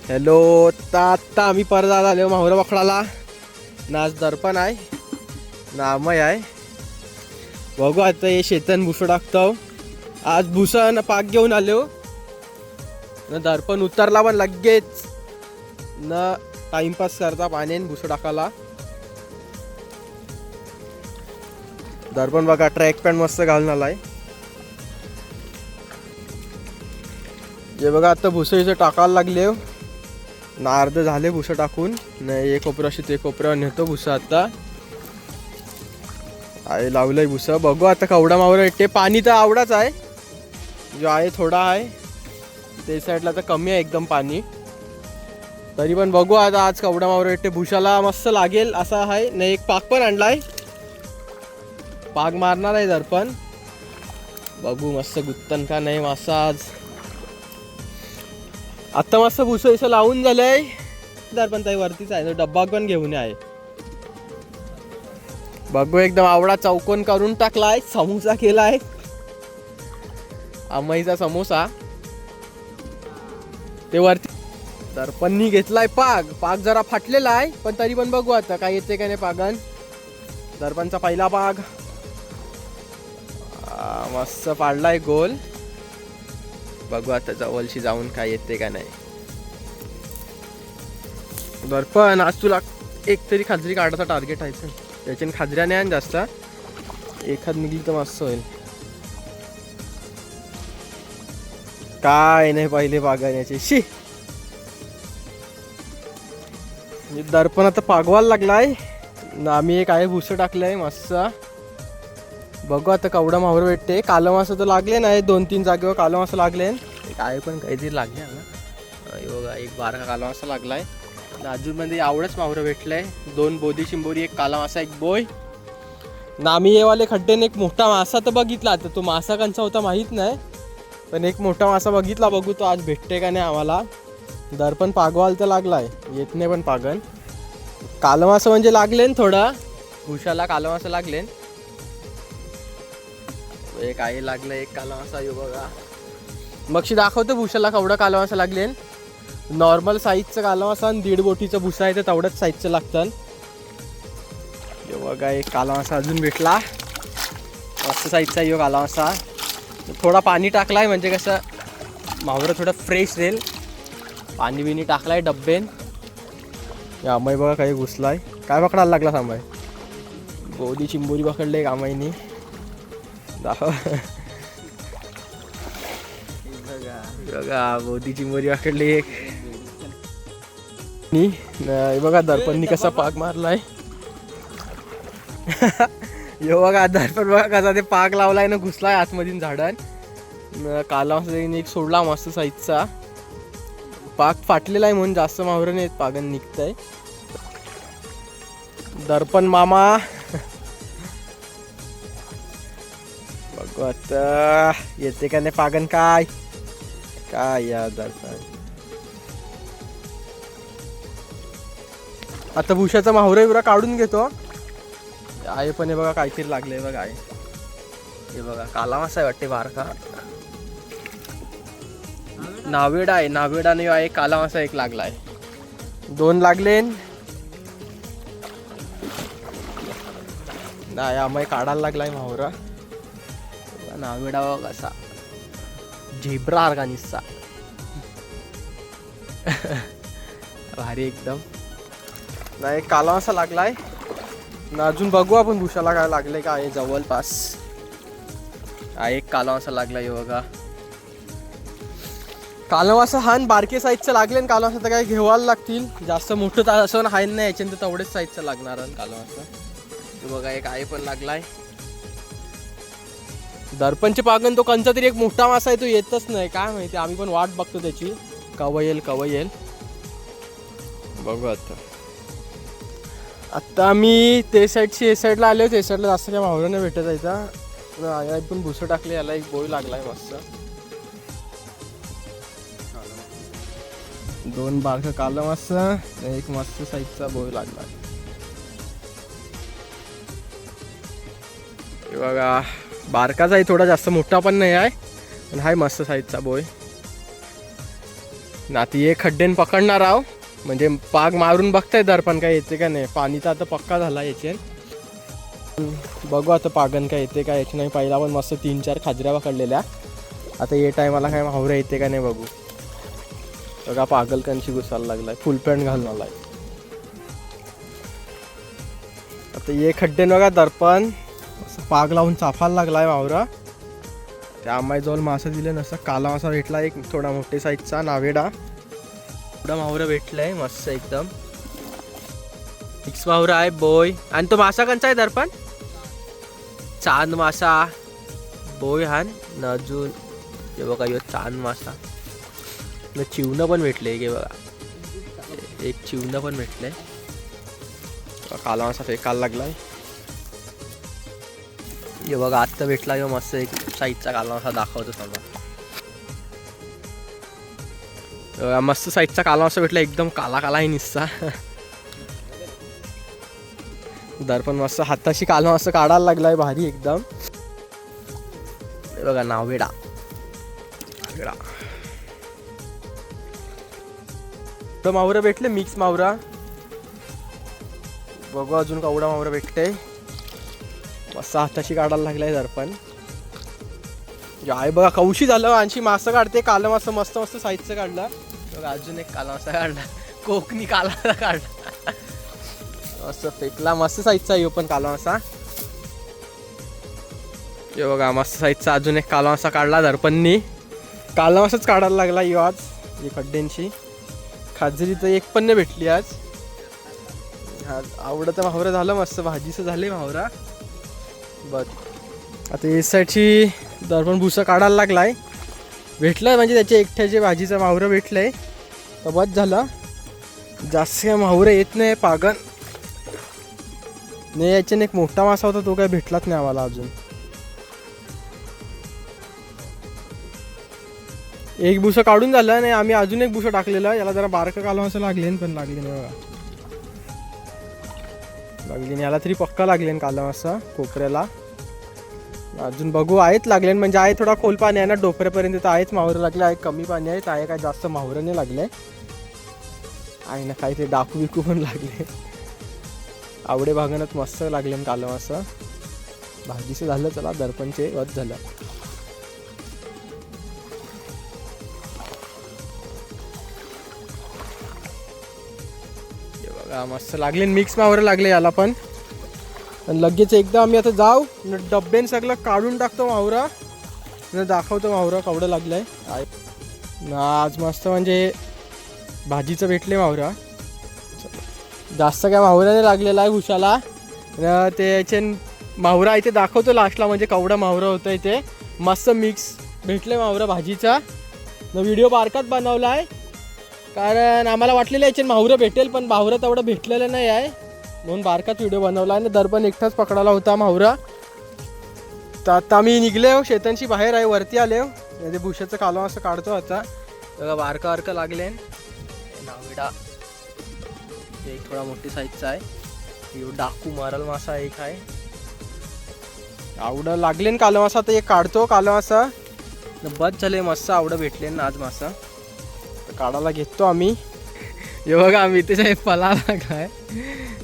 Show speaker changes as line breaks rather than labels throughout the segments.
Hello. आत्ता आम्ही परत आलो माहुरा पकडाला. ना आज दर्पण आहे ना अमय आहे. बघू आता हे शेतन भुसं टाकतो. आज भुसा ना पाक घेऊन आलो ना. दर्पण उतरला पण लगेच ना टाइमपास करता पाण्याने भुसं टाकायला. दर्पण बघा ट्रॅक पॅन्ट मस्त घालून आलाय. जे बघा आता भुसं इथं टाकायला लागले ना. अर्ध झाले भुसं टाकून ना. एक कोपऱ्याशी ते कोपऱ्यावर नेतो भुसं. आता आहे लावलंय भुसं. बघू आता कवडा मावरा भेटते. पाणी तर आवडाच आहे जो आहे थोडा आहे. ते साईडला तर कमी आहे एकदम पाणी. तरी पण बघू आता आज कवडा मावरा भेटते. भुशाला मस्त लागेल असा आहे ना. एक पाक पण आणलाय. पाक मारणार आहे दर्पण. बघू मस्त गुत्तन का नाही मासा आज. आता मस्त भुसं असं लावून झालंय. दर्पण ताई वरतीच आहे. डब्बा पण घेऊन आहे. बघू एकदम आवडा चौकोन करून टाकलाय. समोसा केलाय अमईचा समोसा. ते वरती दर्पणनी घेतलाय पाक जरा फाटलेला आहे पण तरी पण बघू आता काय येते का नाही पागन. दर्पणचा पहिला पाग मस्त पाडलाय गोल. बघू आता जवळशी जाऊन काय येते का नाही. दर्पण आज तुला एक तरी खाजरी काढायचा टार्गेट आहे. त्याच्याने खाजऱ्या नाही आणि जास्त एखाद निघली तर मस्त होईल. काय नाही पहिले पागण्याचे शी. दर्पण आता पागवायला लागलाय ना. आम्ही एक आहे भुसं टाकलंय मस्त. बघू आता कवडा मावर भेटते. कालं मासं तर लागले नाही. 2-3 जागेवर कालं मासं लागले. काय पण काहीतरी लागले ना. बघा एक बारका काला मासा लागलाय. अजूनमध्ये आवडच मावरं भेटलंय. 2 बोधी चिंबोरी, एक काला मासा, एक बोय ना. आम्ही येवाले खड्डेने एक मोठा मासा तर बघितला. तर तो मासा कंचा होता माहीत नाही पण एक मोठा मासा बघितला. बघू तो आज भेटते का नाही आम्हाला. दर्पण पागवाल तर लागलाय. येत नाही पण पागन. कालं मासा म्हणजे लागलेन थोडा. भुशाला कालं मासा लागलेन. एक आहे लागलं एक काला मासा. यो बघा मगशी दाखवतो भुशाला केवढा काला मासा लागलेन. नॉर्मल साईजचं काला मासा आणि 1.5 बोटीचं भुसा आहे तर तेवढंच साईजचं लागतं. यो बघा एक काला मासा अजून भेटला. मस्त साईजचा यो काला मासा. थोडा पाणी टाकलाय म्हणजे कसं मावरं थोडं फ्रेश राहील. पाणी बिनी टाकलाय डब्बेन. या अमय बघा काही घुसलाय. काय पकडायला लागला सांबाय. बोधी चिंबोरी पकडले अमयनी. दाखव बघा बोधी चिंबोरी पकडली एक. बघा दर्पणनी कसा पाक मारलाय. यो बघा दर्पण बघा कसा ते पाक लावलाय ना. घुसलाय आतमधून झाडान. काला एक सोडला मस्त साईजचा. पाक फाटलेला आहे म्हणून जास्त मावरं नाही पागन निघतंय. दर्पण मामा बघू आता येते का नाही पागन. काय काय या दर्पण. आता भुशाचा माहुरा बिवरा काढून घेतो. आहे पण हे बघा काहीतरी लागले बघा. आहे हे बघा काला मासा आहे वाटते बारका. नावेडा आहे. नावेडाने आहे काला मासा एक लागलाय. 2 लागले नाही. आम्ही काढायला लागलाय माहुरा. नावेडा बघा कसा झेब्रा अर्गानिसचा. भारी एकदम नाही. काला मासा लागलाय ना. अजून बघू आपण भुशाला काय लागले का आहे जवळपास. एक काला मासा लागला. हे बघा काला मासा हा बारके साईजचं लागले. काला मासा तर काय घेवायला लागतील. जास्त मोठं तर असं हाय नाही याच्यानंतर तेवढेच साईजचं लागणार काला मासा. हे बघा एक आहे पण लागलाय. दर्पणचे पागन तो कंचा तरी एक मोठा मासा आहे. तो येतच नाही काय माहिती. आम्ही पण वाट बघतो त्याची कवा येईल. बघू आता आम्ही ते साईडची ए साईडला आलो. ते साईडला जास्त काय मावरं नाही भेटत जायचा. याला पण भुसं टाकले. याला एक बोई लागलाय मस्त. 2 बारका काला मासा एक मस्त साईजचा बोई लागला. बघा बारकाच आहे थोडा. जास्त मोठा पण नाही आहे पण हाय मस्त साईजचा बोय. ना ती एक खड्डेन पकडणार आहो, म्हणजे पाग मारून बघताय दर्पण काय येते का नाही. पाणी तर आता पक्का झाला याचे. बघू आता पागन काय येते का याची नाही. पहिला पण मस्त 3-4 खाजऱ्या पकडलेल्या. आता ये टायमाला काय मावरा येते का नाही बघू. बघा पागल कंची घुसायला लागलाय, फुल पॅन्ट घालून आलाय. आता ये खड्डेन बघा दर्पण असं पाग लावून चाफायला लागलाय मावरा. त्या आम्हाजवळ मासा दिले नसतं. काला मासा भेटला एक थोडा मोठे साईजचा नावेडा. थोडा मावरा भेटलाय मस्त एकदम फिक्स मावरा आहे बोय. आणि तो मासा कंचा आहे दर्पण? चांद मासा बोय हान न अजून हे बघा यो चांद मासा न चिवणं पण भेटले की बघा. एक चिवणं पण भेटलंय. काला मासा फेकायला लागलाय. हे बघा आत्ता भेटला यो मस्त एक साईजचा काला मासा दाखवतो समजा. मस्त साईजचा काला मासा भेटला एकदम काला काला आहे निस्सा. दर्पण मस्त हाताशी काला मासा काढायला लागलाय भारी एकदम. हे बघा नावेडा मावरा भेटले मिक्स मावरा. बघू अजून कवडा मावरा भेटते. मस्त हाताशी काढायला लागलाय दर्पण. आहे बघा कौशी झालं. आणखी मासा काढते. काला मासा मस्त मस्त साईजचं काढला बघा. अजून एक काला मासा काढला. कोकणी काला काढला. असं फेकला मस्त साईजचा आहे पण काला मासा. हे बघा मस्त साईजचा अजून एक काला मासा काढला दर्पणनी. काला मासाच काढायला लागला यो आज. ही खड्ड्यांची खाजरी तर एक पण नाही भेटली आज. आवडतं मावरा झालं मस्त भाजीचं झाले मावरा. बघ आता या साईडची दर्पण भुसा काढायला लागलाय. भेटलं म्हणजे त्याच्या एकट्याचे भाजीचा मावरा भेटलंय तर बस झालं. जास्त काय मावरा येत नाही पागन नाही. याच्याने एक मोठा मासा होता तो काय भेटलाच नाही आम्हाला अजून. एक भुसा काढून झालं नाही. आम्ही अजून एक भुसा टाकलेला. याला जरा बारका काला मासा लागले पण लागले नाही बघा. लागले याला तरी पक्का लागले काला मासा कोपऱ्याला. अजून बघू आहेत लागले म्हणजे आहे थोडा खोल पाणी आहे ना डोपऱ्यापर्यंत तर आहेच मावरं लागले. आहे कमी पाणी आहे आहे काय जास्त मावरं नाही लागले आहे ना. काही ते डाकू बिकू पण लागले. आवडे भागानात मस्त लागले काला मासा. भाजीचं झालं चला दर्पणचे वध झालं. बघा मस्त लागले मिक्स मावरं लागले याला पण. लगेच एकदा आम्ही आता जाऊ डब्यान सगळं काढून टाकतो मावरा न दाखवतो मावरा केवढं लागलंय. आज मस्त म्हणजे भाजीचं भेटले मावरा. जास्त काय मावरा नाही लागलेला आहे भुशाला. ते याचे मावरा इथे दाखवतो लास्टला म्हणजे केवढा मावरा होतं इथे. मस्त मिक्स भेटले मावरा भाजीचा. व्हिडिओ बारकाच बनवला आहे कारण आम्हाला वाटलेलं याचे मावरा भेटेल पण मावरा तेवढं भेटलेलं नाही आहे म्हणून बारकाच व्हिडिओ बनवला. आणि दर्पण एकटाच पकडायला होता मावरा. तर आता आम्ही निघले हो शेतांशी बाहेर आहे वरती आले हो. म्हणजे भुशाचं कालवा असं काढतो आता. बघा बारका बारका लागले नावेडा. एक थोडा मोठी साईजचा आहे. डाकू मारल मासा एक आहे. आवडं लागले कालवा मासा. आता एक काढतो कालवा मासा. बस झाले मस्त आवडं भेटले ना आज मासा. तर काढायला घेतो आम्ही. हे बघा मितेश साहेब पळा लागलाय.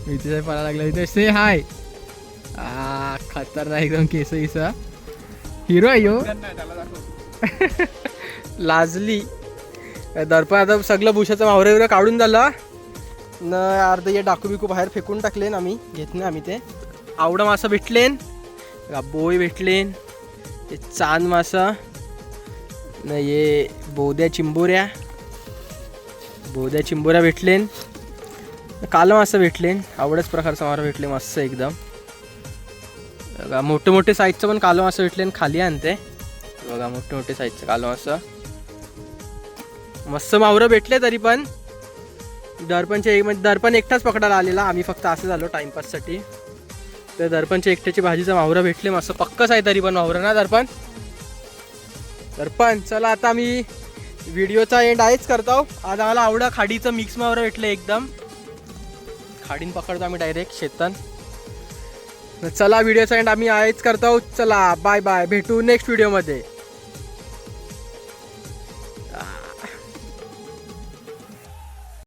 मितेश साहेब पळा लागला. मितेश से हाय. खतरनाक एकदम केस इसा हिरो आहे यो. लाजली दर्पण. आता सगळं भुशाचं मावरे वगैरे काढून झालं न. अर्ध ये डाकू बिकू बाहेर फेकून टाकलेन आम्ही. घेत नाही आम्ही ते. आवडा मासा भेटलेन. बोई भेटलेन. हे चांद मासा न. ये बोद्या चिंबोऱ्या भेटलेन. काला मासा भेटलेन. आवडच प्रकारचा मारा भेटले मस्त एकदम. मोठे मोठे साईजचं पण काला मासा भेटले. खाली आणते बघा मोठे मोठे साईजचं काला मासा. मस्त मावरं भेटले तरी पण. दर्पणचे म्हणजे दर्पण एकटाच पकडायला आलेला. आम्ही फक्त असं झालो टाइमपाससाठी. तर दर्पणच्या एकट्याची भाजीचा मावरा भेटले मस्त. पक्कच आहे तरी पण मावरा ना दर्पण. चला आता आम्ही व्हिडिओचा एंड आहेच करतो. आज आम्हाला आवडा खाडीचं मिक्स मावरा भेटलं एकदम. खाडीन पकडतो आम्ही डायरेक्ट शेतान. चला व्हिडिओचा एंड आम्ही आहेच करतो. चला बाय बाय. भेटू नेक्स्ट व्हिडिओमध्ये.